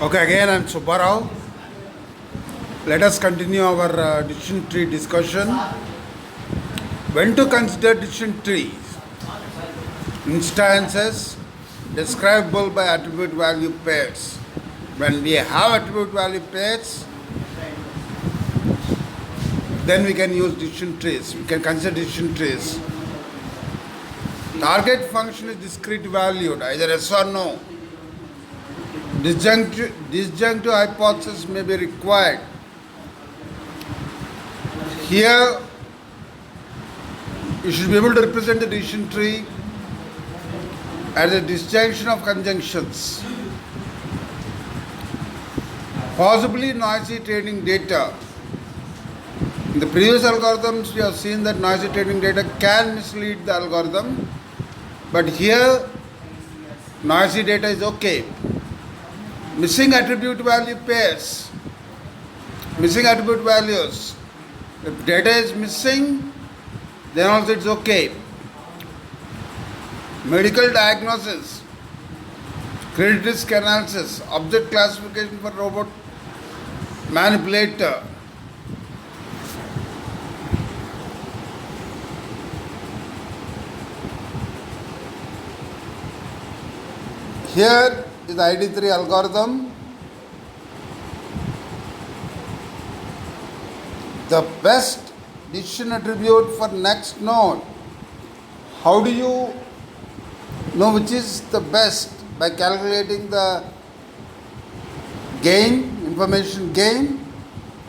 Okay, again I'm Subbarao. Let us continue our decision tree discussion. When to consider decision trees? Instances describable by attribute value pairs. When we have attribute value pairs, then we can use decision trees. We can consider decision trees. Target function is discrete valued, either yes or no. Disjunctive hypothesis may be required. Here, you should be able to represent the decision tree as a disjunction of conjunctions. Possibly noisy training data. In the previous algorithms, we have seen that noisy training data can mislead the algorithm, but here, noisy data is okay. Missing attribute value pairs, missing attribute values. If data is missing, then also it's okay. Medical diagnosis, credit risk analysis, object classification for robot manipulator. Here is the ID3 algorithm. The best decision attribute for next node. How do you know which is the best? By calculating the gain, information gain,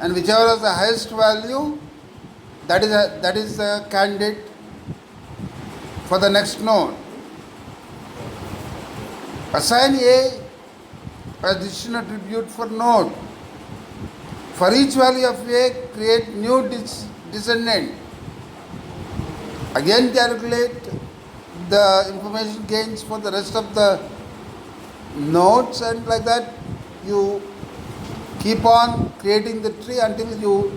and whichever is the highest value, that is the candidate for the next node. Assign A as decision attribute for node. For each value of A, create new descendant. Again calculate the information gains for the rest of the nodes, and like that you keep on creating the tree until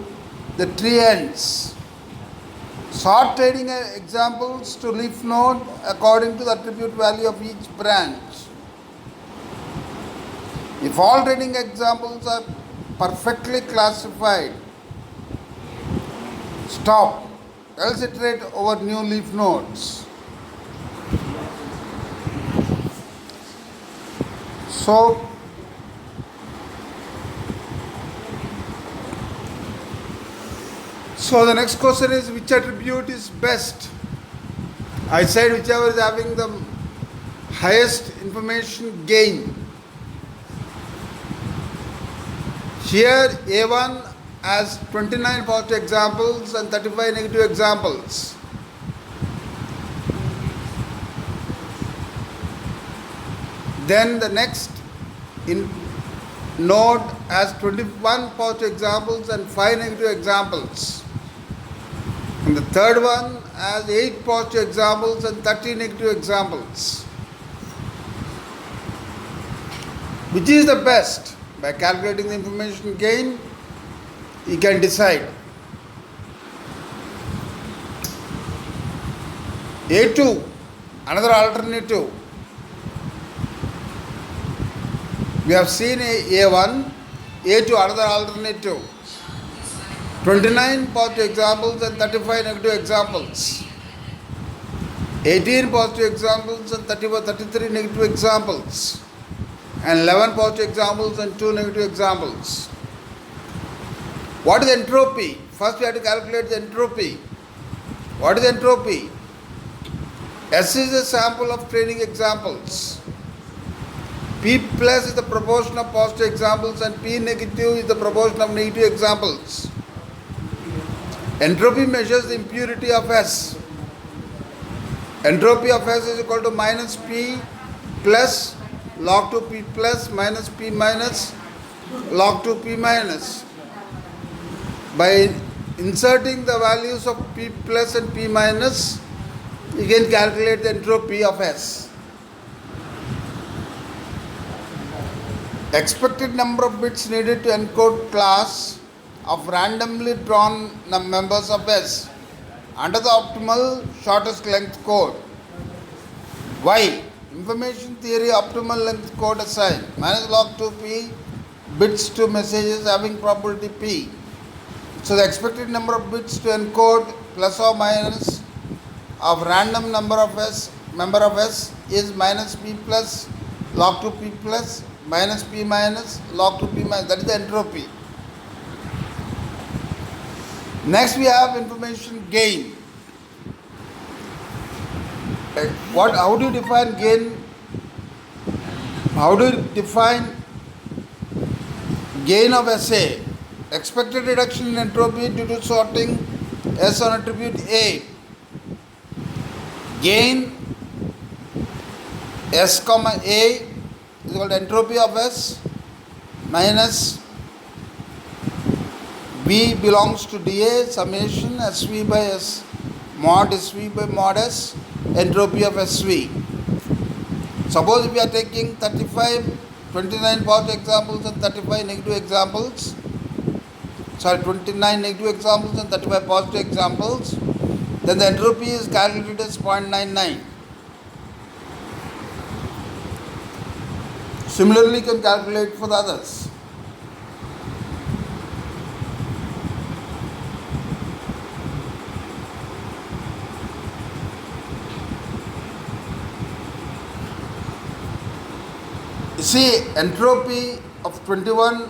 the tree ends. Sort trading examples to leaf node according to the attribute value of each branch. If all training examples are perfectly classified, stop, else iterate over new leaf nodes. So the next question is, which attribute is best? I said whichever is having the highest information gain. Here A1 has 29 positive examples and 35 negative examples. Then the next node has 21 positive examples and 5 negative examples. And the third one has 8 positive examples and 30 negative examples. Which is the best? By calculating the information gain, you can decide. A2, another alternative. We have seen A1, A2, another alternative. 29 positive examples and 35 negative examples. 18 positive examples and 33 negative examples. And 11 positive examples and 2 negative examples. What is entropy? First we have to calculate the entropy. What is entropy? S is a sample of training examples. P plus is the proportion of positive examples and P negative is the proportion of negative examples. Entropy measures the impurity of S. Entropy of S is equal to minus P plus log 2 P plus minus P minus log 2 P minus. By inserting the values of P plus and P minus, you can calculate the entropy of S. Expected number of bits needed to encode class of randomly drawn members of S under the optimal shortest length code. Why? Information theory optimal length code assign minus log 2p bits to messages having probability P. So the expected number of bits to encode plus or minus of random member of S is minus P plus log to P plus minus P minus log to P minus. That is the entropy. Next we have information gain. How do you define gain? How do you define gain of SA? Expected reduction in entropy due to sorting S on attribute A. Gain S comma A is called entropy of S minus V belongs to dA summation SV by S mod SV by mod S entropy of SV. Suppose we are taking 35, 29 positive examples and 35 negative examples. 29 negative examples and 35 positive examples. Then the entropy is calculated as 0.99. Similarly, you can calculate for the others. You see, entropy of 21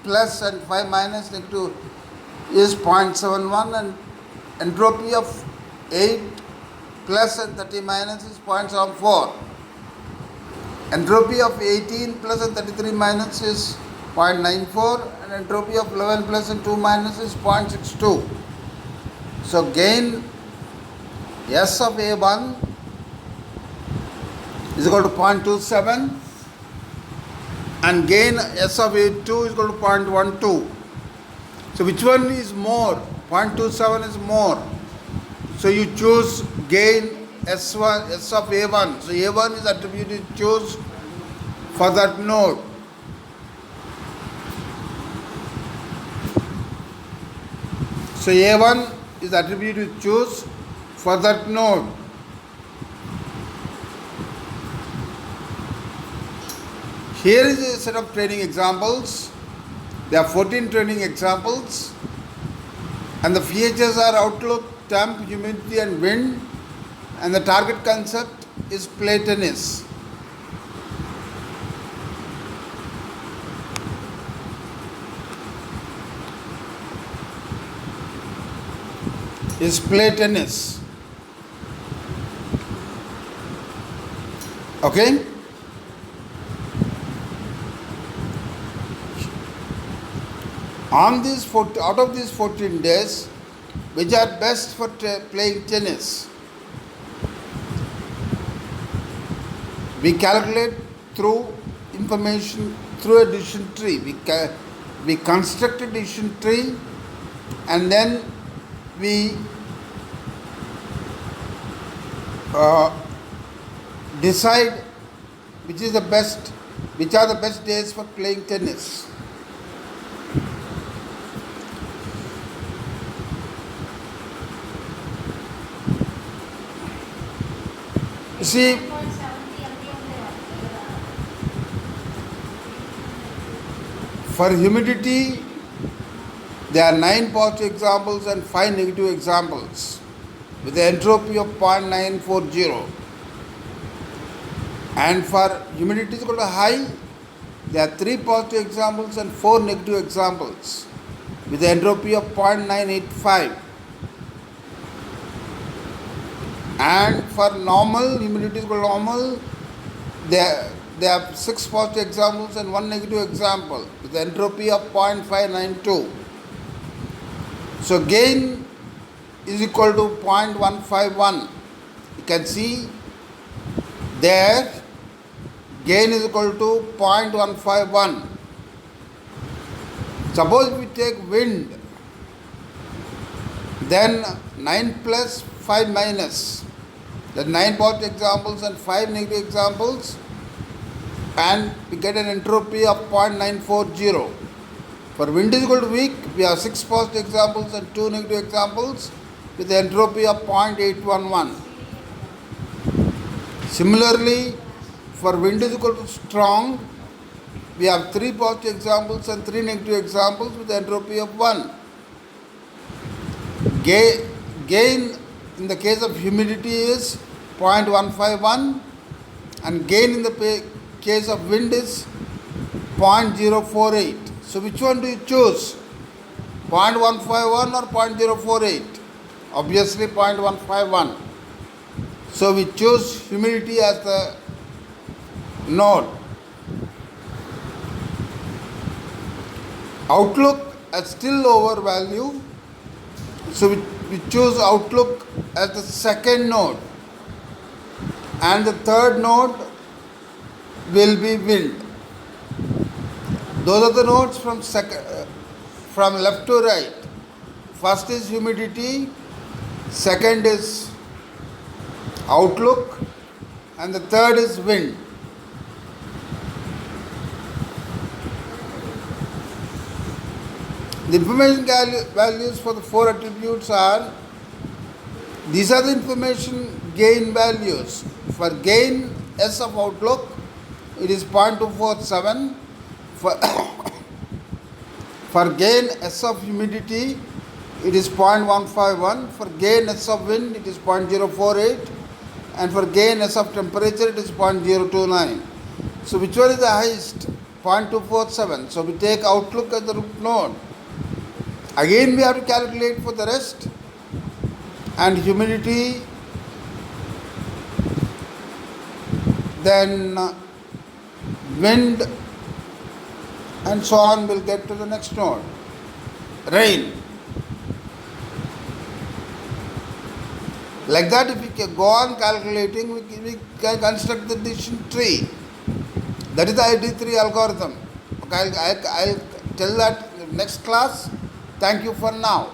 plus and 5 minus negative is 0.71 and entropy of 8 plus and 30 minus is 0.74. Entropy of 18 plus and 33 minus is 0.94 and entropy of 11 plus and 2 minus is 0.62. So gain S of A1 is equal to 0.27 and gain S of A2 is equal to 0.12. So which one is more? 0.27 is more. So you choose gain S of A1. So A1 is attributed to choose for that node. So A1 is attributed to choose for that node. Here is a set of training examples. There are 14 training examples and the features are outlook, temp, humidity and wind, and the target concept is play tennis. Is play tennis. Okay? Out of these 14 days, which are best for playing tennis? We calculate through information through a decision tree. We construct a decision tree and then we decide which are the best days for playing tennis. You see, for humidity, there are 9 positive examples and 5 negative examples with the entropy of 0.940. And for humidity is equal to high, there are 3 positive examples and 4 negative examples with the entropy of 0.985. And for normal, humidity is equal to normal, there are 6 positive examples and 1 negative example with the entropy of 0.592. So gain is equal to 0.151. You can see there gain is equal to 0.151. Suppose we take wind, then 9 plus 5 minus, the 9 positive examples and 5 negative examples, and we get an entropy of 0.940. For wind is equal to weak, we have 6 positive examples and 2 negative examples with the entropy of 0.811. Similarly, for wind is equal to strong, we have 3 positive examples and 3 negative examples with entropy of 1. Gain in the case of humidity is 0.151 and gain in the case of wind is 0.048. So which one do you choose? 0.151 or 0.048? Obviously 0.151. So we choose humidity as the node. Outlook at still lower value. So we choose outlook as the second node. And the third node will be wind. Those are the nodes from left to right. First is humidity, second is outlook, and the third is wind. The information values for the 4 attributes are, these are the information gain values. For gain S of outlook, it is 0.247. For gain S of humidity, it is 0.151. For gain S of wind, it is 0.048. And for gain S of temperature, it is 0.029. So which one is the highest? 0.247. So we take outlook as the root node. Again we have to calculate for the rest. And humidity, then wind, and so on. Will get to the next node. Rain. Like that, if we can go on calculating, we can construct the decision tree. That is the ID3 algorithm. Okay, I'll tell that in the next class. Thank you for now.